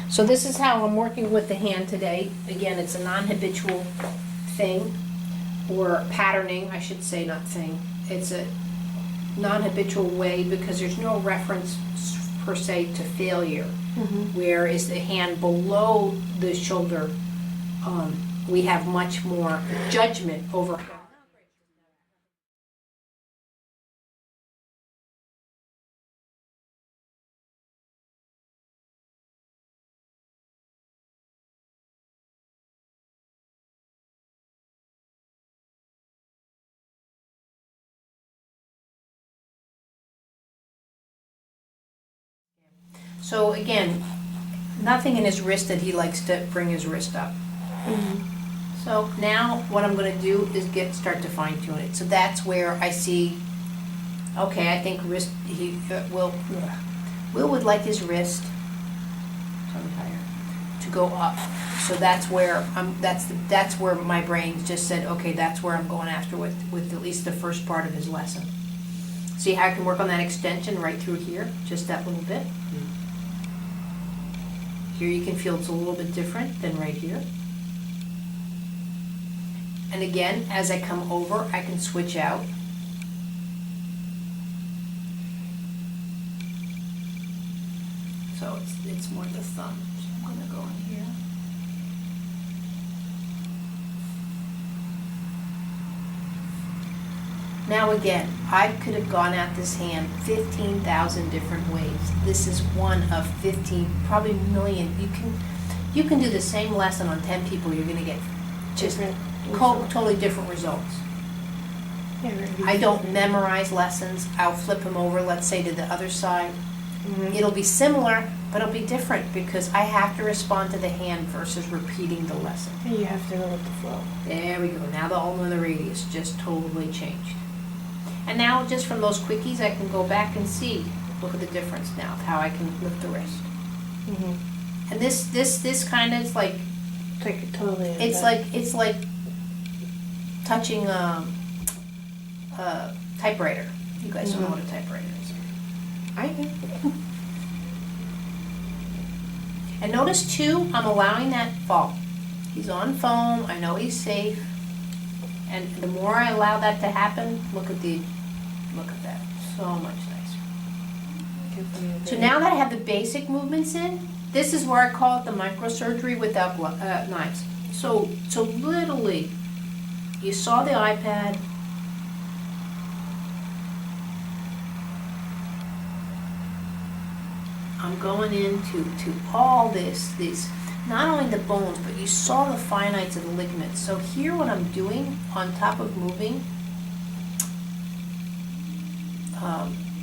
So this is how I'm working with the hand today. Again, it's a non-habitual thing, or patterning, I should say, not thing. It's a non-habitual way because there's no reference per se to failure. Whereas the hand below the shoulder, we have much more judgment over. So again, nothing in his wrist that he likes to bring his wrist up. So now what I'm going to do is start to fine tune it. So that's where I see, okay, I think wrist, Will would like his wrist, tongue tired, to go up. So that's where that's where my brain just said, okay, that's where I'm going after with at least the first part of his lesson. See how I can work on that extension right through here, just that little bit. Here you can feel it's a little bit different than right here. And again, as I come over, I can switch out. So it's more the thumb. So I'm going to go in here. Now again, I could have gone at this hand 15,000 different ways. This is one of 15, probably million. You can do the same lesson on 10 people. You're going to get just totally different results. I don't memorize lessons. I'll flip them over, let's say, to the other side. It'll be similar, but it'll be different because I have to respond to the hand versus repeating the lesson. And you have to go with the flow. There we go. Now the ulna and the radius just totally changed. And now just from those quickies, I can go back and see. Look at the difference now of how I can lift the wrist. And this kind of is like. It's like totally. It's like touching a typewriter. You guys don't know what a typewriter is. I do. And notice too, I'm allowing that fall. He's on foam. I know he's safe. And the more I allow that to happen, look at that. So much nicer. So now that I have the basic movements in, this is where I call it the microsurgery without knives. So literally, you saw the iPad. I'm going into all this, not only the bones, but you saw the finites of the ligaments. So here what I'm doing on top of moving,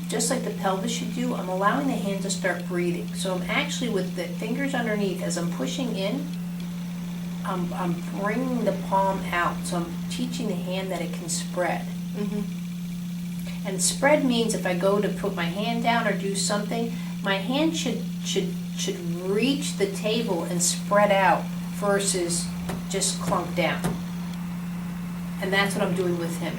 just like the pelvis should do, I'm allowing the hand to start breathing. So I'm actually, with the fingers underneath, as I'm pushing in, I'm bringing the palm out. So I'm teaching the hand that it can spread. And spread means if I go to put my hand down or do something, my hand should reach the table and spread out versus just clunk down. And that's what I'm doing with him.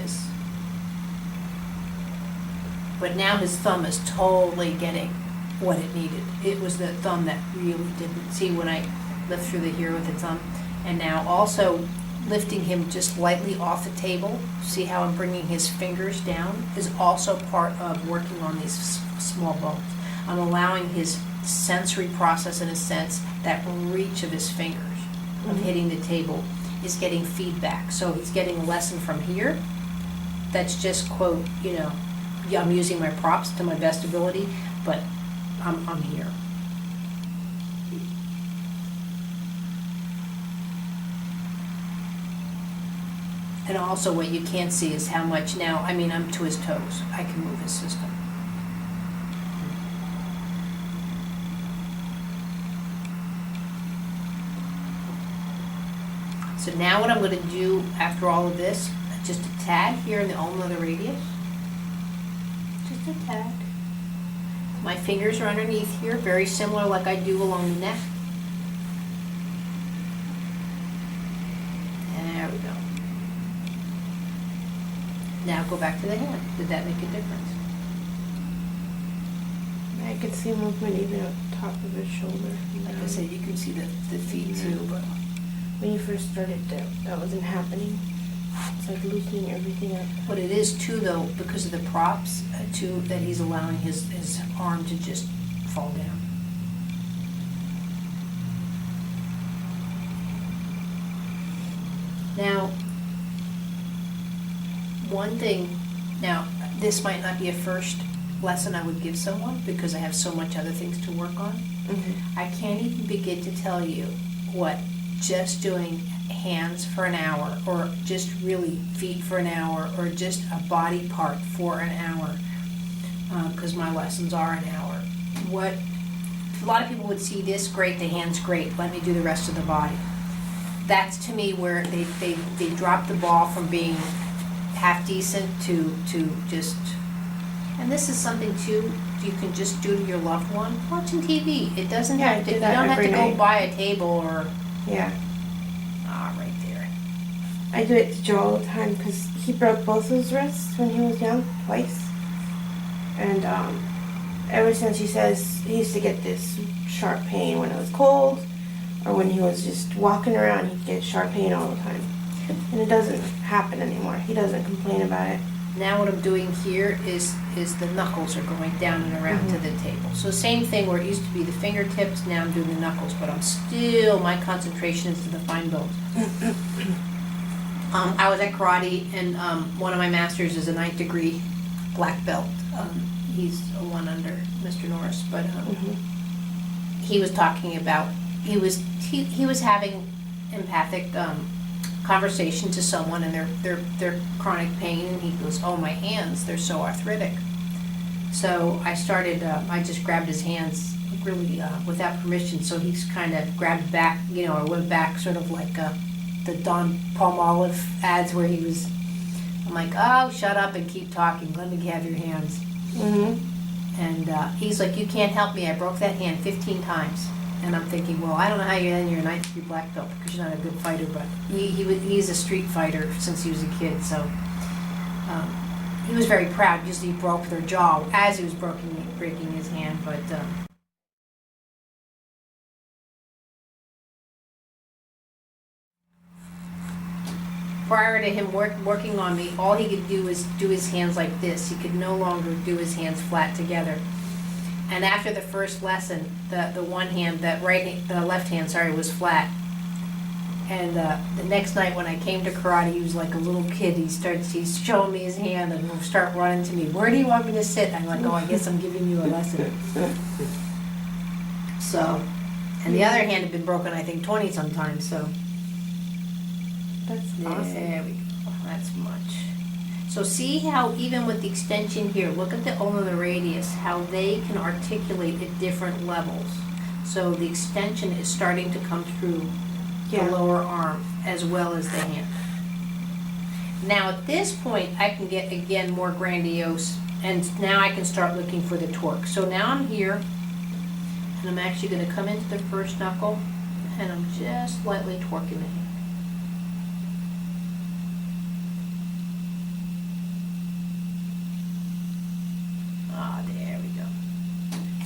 But now his thumb is totally getting what it needed. It was the thumb that really didn't. See when I lift through the here with the thumb? And now also lifting him just lightly off the table. See how I'm bringing his fingers down is also part of working on these small bones. I'm allowing his sensory process, in a sense, that reach of his fingers of hitting the table is getting feedback. So he's getting a lesson from here. That's just, quote, I'm using my props to my best ability, but I'm here. And also what you can't see is how much now, I'm to his toes. I can move his system. So now what I'm going to do after all of this, just a tad here in the ulna of the radius. Just a tad. My fingers are underneath here, very similar like I do along the neck. There we go. Now go back to the hand. Did that make a difference? I could see movement even at the top of his shoulder. Like I said, you can see the feet too, but When you first started, that wasn't happening. It's like loosening everything up. what it is too, though, because of the props, too, that he's allowing his arm to just fall down. Now, one thing, now, this might not be a first lesson I would give someone because I have so much other things to work on. Mm-hmm. I can't even begin to tell you what just doing hands for an hour, or just really feet for an hour, or just a body part for an hour, because my lessons are an hour. What a lot of people would see this great, the hands great, let me do the rest of the body. That's to me where they drop the ball from being half decent to just, and this is something too you can just do to your loved one, watching TV. It doesn't Yeah, I have to, do you that don't have to every go night. buy a table or, Yeah. right there. I do it to Joe all the time because he broke both his wrists when he was young, twice. And ever since, he says he used to get this sharp pain when it was cold, or when he was just walking around, he'd get sharp pain all the time. And it doesn't happen anymore. He doesn't complain about it. Now what I'm doing here is the knuckles are going down and around to the table. So same thing where it used to be the fingertips, now I'm doing the knuckles, but I'm still, my concentration is to the fine bones. I was at karate, and one of my masters is a 9th degree black belt. He's a one under Mr. Norris, but he was talking about, he was having empathic conversation to someone and their chronic pain, and he goes, oh, my hands, they're so arthritic. So I started, I just grabbed his hands really without permission, so he's kind of grabbed back, I went back sort of like the Don Palmolive ads where he was, I'm like, oh, shut up and keep talking, let me have your hands. And he's like, you can't help me, I broke that hand 15 times. And I'm thinking, well, I don't know how you're in your 9th degree black belt because you're not a good fighter, but he's a street fighter since he was a kid, so he was very proud. Usually he broke their jaw as he was breaking his hand, but prior to him working on me, all he could do was do his hands like this. He could no longer do his hands flat together. And after the first lesson, the one hand, the left hand, was flat. And the next night when I came to karate, he was like a little kid. He's showing me his hand and he'll start running to me. Where do you want me to sit? I'm like, oh, I guess I'm giving you a lesson. So, and the other hand had been broken, I think, 20 sometimes. So That's awesome. there we go. That's much. So see how even with the extension here, look at the ulnar, the radius, how they can articulate at different levels. So the extension is starting to come through the lower arm as well as the hand. Now at this point, I can get, again, more grandiose, and now I can start looking for the torque. So now I'm here, and I'm actually going to come into the first knuckle, and I'm just lightly torquing the hand. There we go.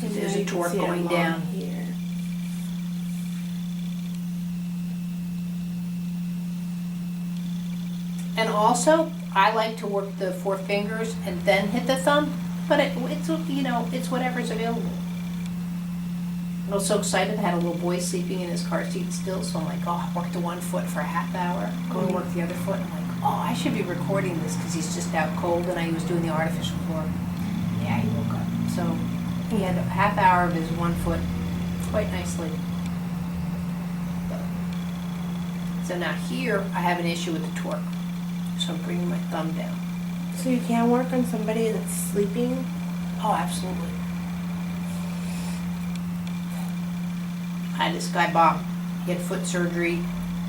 And there's a torque going down here. And also, I like to work the 4 fingers and then hit the thumb, but it's it's whatever's available. I was so excited. I had a little boy sleeping in his car seat still, so I'm like, oh, I worked the one foot for a half hour, go to work the other foot. I'm like, oh, I should be recording this because he's just out cold, and I was doing the artificial for him. Yeah, he woke up. So he had a half hour of his one foot quite nicely. So now here, I have an issue with the torque. So I'm bringing my thumb down. So you can work on somebody that's sleeping? Oh, absolutely. I had this guy, Bob. He had foot surgery,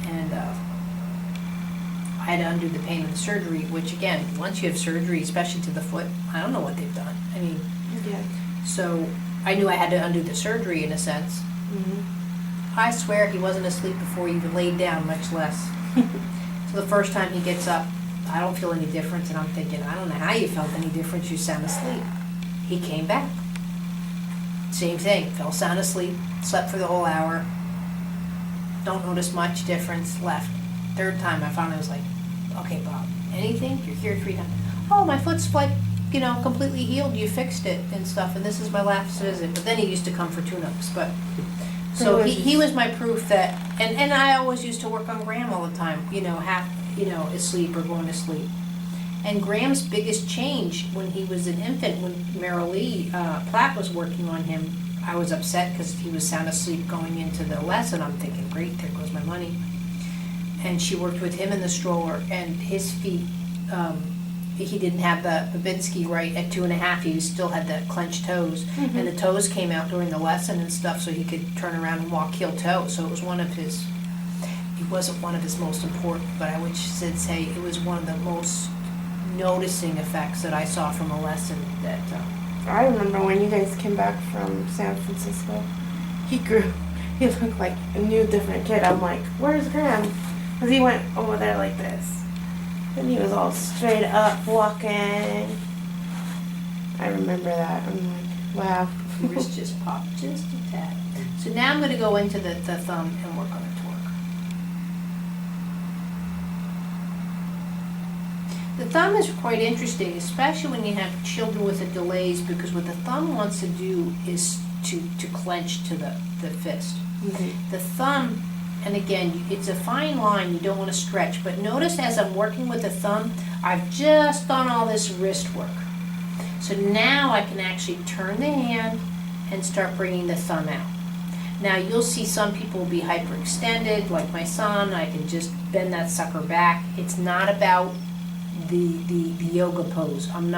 and I had to undo the pain of the surgery, which again, once you have surgery, especially to the foot, I don't know what they've done. I mean, Yeah. so I knew I had to undo the surgery in a sense. I swear he wasn't asleep before he even laid down, much less. So the first time he gets up, I don't feel any difference, and I'm thinking, I don't know how you felt any difference, you sound asleep. He came back. Same thing, fell sound asleep, slept for the whole hour. Don't notice much difference, left. Third time I finally was like, okay, Bob, anything? You're here 3 times. Oh, my foot's like, completely healed, you fixed it and stuff, and this is my last visit. But then he used to come for tune-ups, but, so he was my proof that, and I always used to work on Graham all the time, half, asleep or going to sleep. And Graham's biggest change when he was an infant, when Merrill Lee Platt was working on him, I was upset because he was sound asleep going into the lesson. I'm thinking, great, there goes my money. And she worked with him in the stroller, and his feet, he didn't have the Babinski right at 2.5. He still had the clenched toes, and the toes came out during the lesson and stuff, so he could turn around and walk heel toe. So it was it wasn't one of his most important, but I would say it was one of the most noticing effects that I saw from a lesson that. I remember when you guys came back from San Francisco, he grew. He looked like a new, different kid. I'm like, where's Graham? Because he went over there like this. And he was all straight up walking. I remember that. I'm like, wow. The wrist just popped just a tad. So now I'm going to go into the thumb and work on the torque. The thumb is quite interesting, especially when you have children with the delays, because what the thumb wants to do is to clench to the fist. The thumb, and again, it's a fine line, you don't want to stretch, but notice as I'm working with the thumb, I've just done all this wrist work. So now I can actually turn the hand and start bringing the thumb out. Now you'll see some people will be hyperextended, like my son. I can just bend that sucker back. It's not about the yoga pose. I'm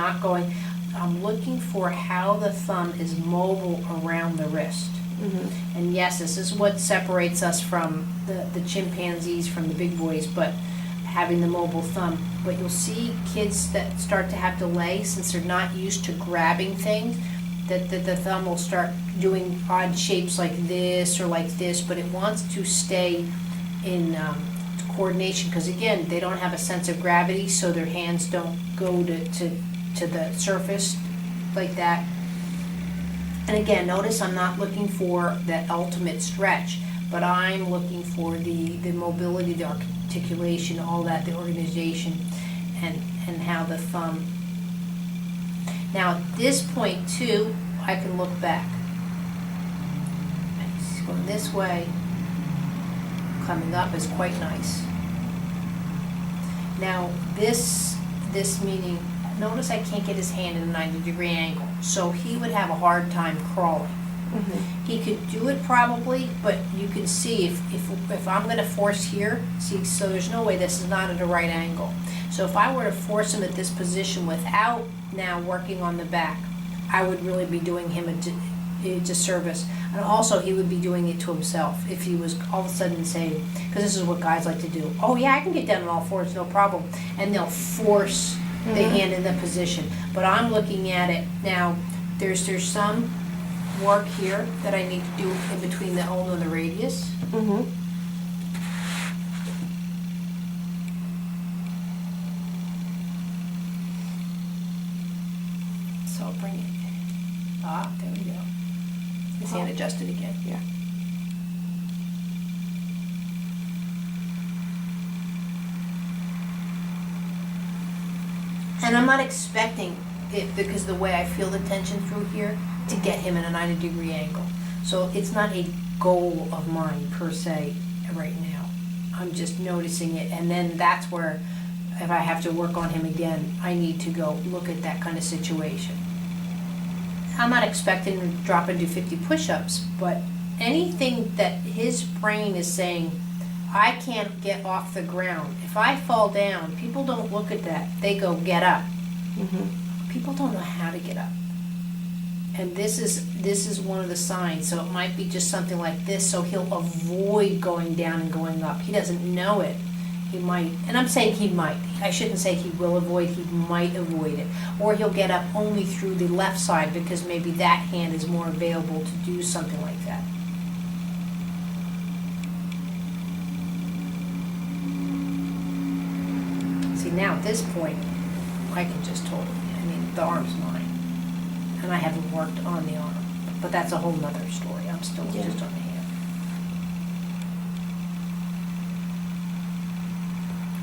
looking for how the thumb is mobile around the wrist. And yes, this is what separates us from the chimpanzees, from the big boys, but having the mobile thumb. But you'll see kids that start to have delay, since they're not used to grabbing things, that the thumb will start doing odd shapes like this or like this, but it wants to stay in coordination, because again, they don't have a sense of gravity, so their hands don't go to the surface like that. And again, notice I'm not looking for that ultimate stretch, but I'm looking for the mobility, the articulation, all that, the organization, and how the thumb. Now at this point too, I can look back. Nice. Going this way, coming up is quite nice. Now this meaning, notice I can't get his hand in a 90-degree angle, so he would have a hard time crawling. He could do it probably, but you can see if I'm going to force here, see, so there's no way this is not at a right angle. So if I were to force him at this position without now working on the back, I would really be doing him a disservice. And also he would be doing it to himself if he was all of a sudden saying, because this is what guys like to do, oh yeah, I can get down on all fours, no problem. And they'll force the hand in the position. But I'm looking at it now, there's some work here that I need to do in between the ulna and the radius. So I'll bring it. There we go. His hand adjusted again. Yeah. And I'm not expecting it, because the way I feel the tension through here, to get him in a 90-degree angle. So it's not a goal of mine per se right now. I'm just noticing it, and then that's where, if I have to work on him again, I need to go look at that kind of situation. I'm not expecting him to drop and do 50 push-ups, but anything that his brain is saying, I can't get off the ground. If I fall down, people don't look at that. They go, get up. People don't know how to get up. And this is one of the signs. So it might be just something like this, so he'll avoid going down and going up. He doesn't know it. He might, and I'm saying he might. I shouldn't say he will avoid, he might avoid it. Or he'll get up only through the left side, because maybe that hand is more available to do something like that. See, now at this point, I can just totally, the arm's mine. And I haven't worked on the arm. But that's a whole nother story. I'm still Yeah. just on the hand.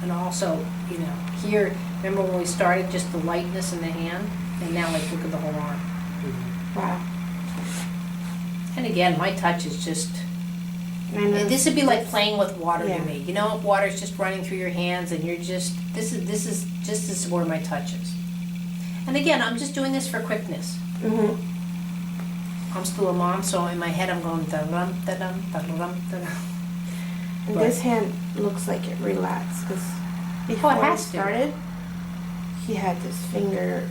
And also, you know, here, remember when we started, just the lightness in the hand? And now, like, look at the whole arm. Wow. And again, my touch is just, I know this would be like playing with water Yeah. to me. You know, if water's just running through your hands and you're just, this is where my touch is. And again, I'm just doing this for quickness. Mhm. I'm still a mom, so in my head I'm going da-dum, da-dum, da-dum, da-dum. And But- this hand looks like it relaxed because before he has to. started, he had this finger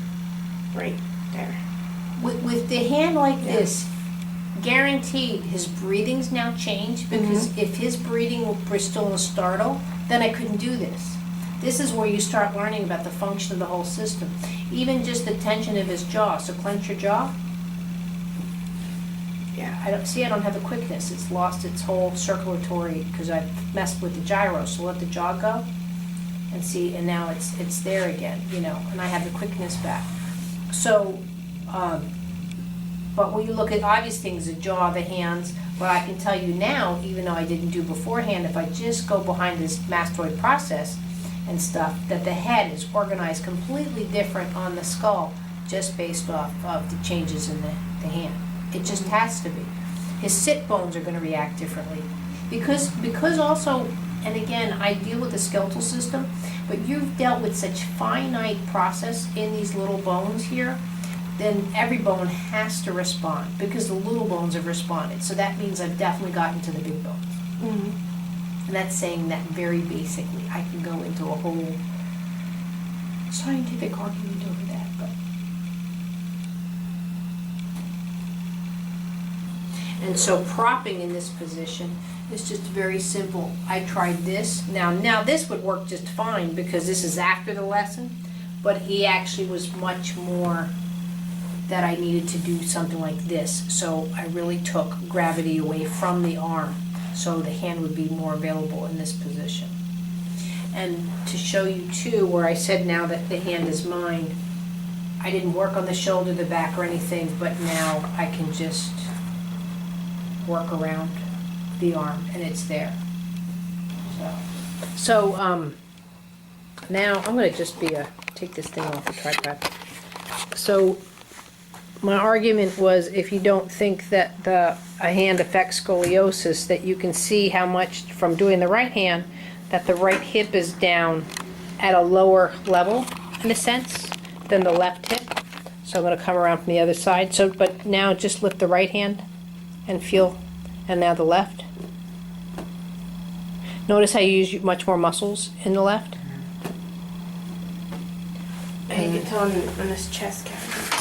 right there. With the hand like Yeah. this, guaranteed his breathing's now changed, because if his breathing were still in a startle, then I couldn't do this. This is where you start learning about the function of the whole system. Even just the tension of his jaw, so clench your jaw. Yeah. I don't have the quickness. It's lost its whole circulatory, because I've messed with the gyro, so let the jaw go and see, and now it's there again, you know, and I have the quickness back. So, but when you look at obvious things, the jaw, the hands, but I can tell you now, even though I didn't do beforehand, if I just go behind this mastoid process and stuff, that the head is organized completely different on the skull, just based off of the changes in the hand. It just has to be. His sit bones are going to react differently. Because also, and again, I deal with the skeletal system, but you've dealt with such finite process in these little bones here, then every bone has to respond, because the little bones have responded. So that means I've definitely gotten to the big bones. Mhm. And that's saying that very basically. I can go into a whole scientific argument over that, but. And so propping in this position is just very simple. I tried this. Now this would work just fine because this is after the lesson, but he actually was much more that I needed to do something like this. So I really took gravity away from the arm, so the hand would be more available in this position. And to show you too, where I said now that the hand is mine, I didn't work on the shoulder, the back, or anything, but now I can just work around the arm and it's there. So now I'm going to just take this thing off the tripod. So my argument was, if you don't think that a hand affects scoliosis, that you can see how much from doing the right hand that the right hip is down at a lower level, in a sense, than the left hip. So I'm going to come around from the other side. So, but now just lift the right hand and feel, and now the left. Notice how you use much more muscles in the left. And you can tell on his chest cavity.